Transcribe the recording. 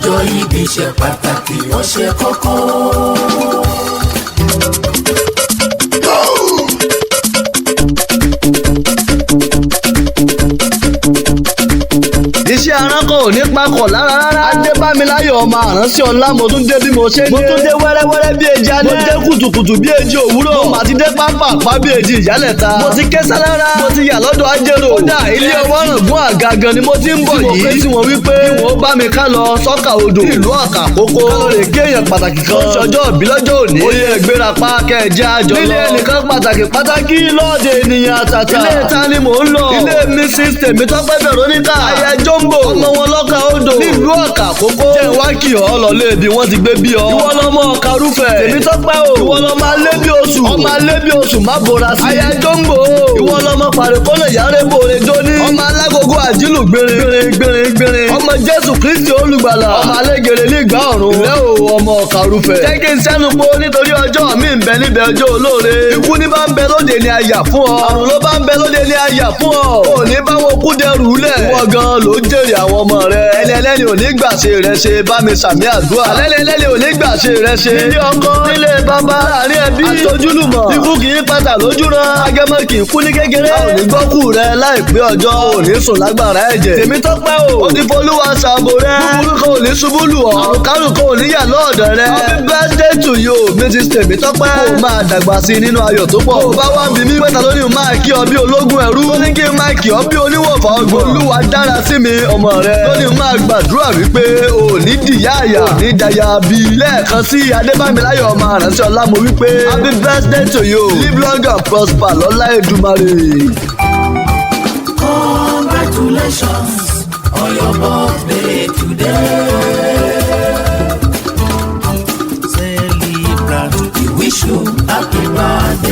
ọjọ́ ìbí ṣe pàtàkì ó ṣe kókó. iṣẹ́ aránkọ̀ ò ní pakọ̀ lára rárá. Adébámiláyọ̀ ọmọ àránṣẹ́ ọlá mo tún dé bí mo ṣe dé. mo tún dé wẹ́rẹ́wẹ́rẹ́ bí èjì alẹ́. mo dé kùtùkùtù bí èjì òwúrọ̀. mo mà ti dé pápá bí èjì ìyálẹ̀ta. mo ti ké sálára. mo ti yà lọ́dọ̀ ajérò. kódà ilé ọwọ́ ràngún àgàgàn ni mo ti ń bọ̀ yìí. mo fẹ́ sí wọn wípé kí wọ́n bá mi ká lọ sọ́kà odò. ìlú ọ̀kà àkókò. ká lọ lè gé èèyàn pàtàkì kan. ṣọjọ́ òbí lọ́jọ́ òní. ó yẹ gbéra pa kẹjẹ àjọ lọ. nílé ẹnìkan pàtàkì lọ́ọ̀dẹ ènìyàn àtàtà. ilé ìta ni mò ń lọ. ilé Mrs. Tèmítọ́pẹ́ Veronica. aya Jumbo. ọmọ wọn lọ́kà odò. nílùú ọ̀kà àkókò. jẹ́ wá kí ọ lọ lé bí wọ́n ti gbé bí ọ. ìwọ lọmọ ọ̀kà rúfẹ̀. Tèmítọ́pẹ́ o. ìwọ lọmọ alẹ́ bí oṣù. ọmọ alẹ́ bí oṣù má bora sí. aya Jumbo o. ìwọ lọmọ pàrẹ̀kọ́nà yàrá bòrè jóní. ọmọ alágogo àjílù gbèrè. ọmọ Jésù Kristi olùgbàlà. ọmọ alẹ́gẹ̀rẹ̀ nígbà ọ̀run. ilé o ọmọ ọ̀kà rúfẹ̀. jẹ́ kí n sẹ́nu po nítorí ọjọ́ mi ń bẹ níbẹ̀ ọjọ́ olóore. ikú ní bá ń bẹ lóde ni àyà fún ọ. àrùn ló bá ń bẹ lóde ni àyà fún ọ. ò ní bá wọn kú dẹrù lẹ̀. wọ́n gan ló ń jèrè àwọn ọmọ rẹ. ẹlẹ́ni ò ní gbàṣe rẹ ṣe bá mi sàmì àdúrà. ẹlẹ́ni ò ní gbàṣe rẹ ṣe. nílé ọkọ nílé bàbá láàrin ẹbí. àtọ́júlùmọ̀ ikú kì í pátá lójú rán. agẹmọ kì í kú ní kékeré. a ò ní gbọ́kù rẹ láìpẹ́ ọjọ́. ò ní sùn lágbára ẹ̀jẹ̀. Tèmítọ́pẹ́ o. ó ti folúwa ṣàbò rẹ. búburú kan ò ní ṣubú lù ọ́. àrùnkárùn kan ò ní yà lọ́ọ̀dọ̀ rẹ. happy birthday to you Mrs. Tèmítọ́pẹ́. kó o máa dàgbà sí nínú ayọ̀ tó pọ̀. kó o bá wá bí mi pẹ́ta lónìí máa kí ọ bí ológun ẹ̀rú. ó ní kí n máa kí ọ bí oníwọ̀fà ọgbọ̀n. Olúwa dára sí mi ọmọ rẹ. lónìí máa gbàdúrà wípé o ní dìyà àyà ní daya bí. lẹ́ẹ̀kan sí Adébámiláyọ̀ ọmọ àránṣẹ́ ọlá mo wípé happy birthday to you live long and prosper lọ́lá Èdùmàrè. Congratulations on your birthday today. Celebrate, we wish you happy birthday.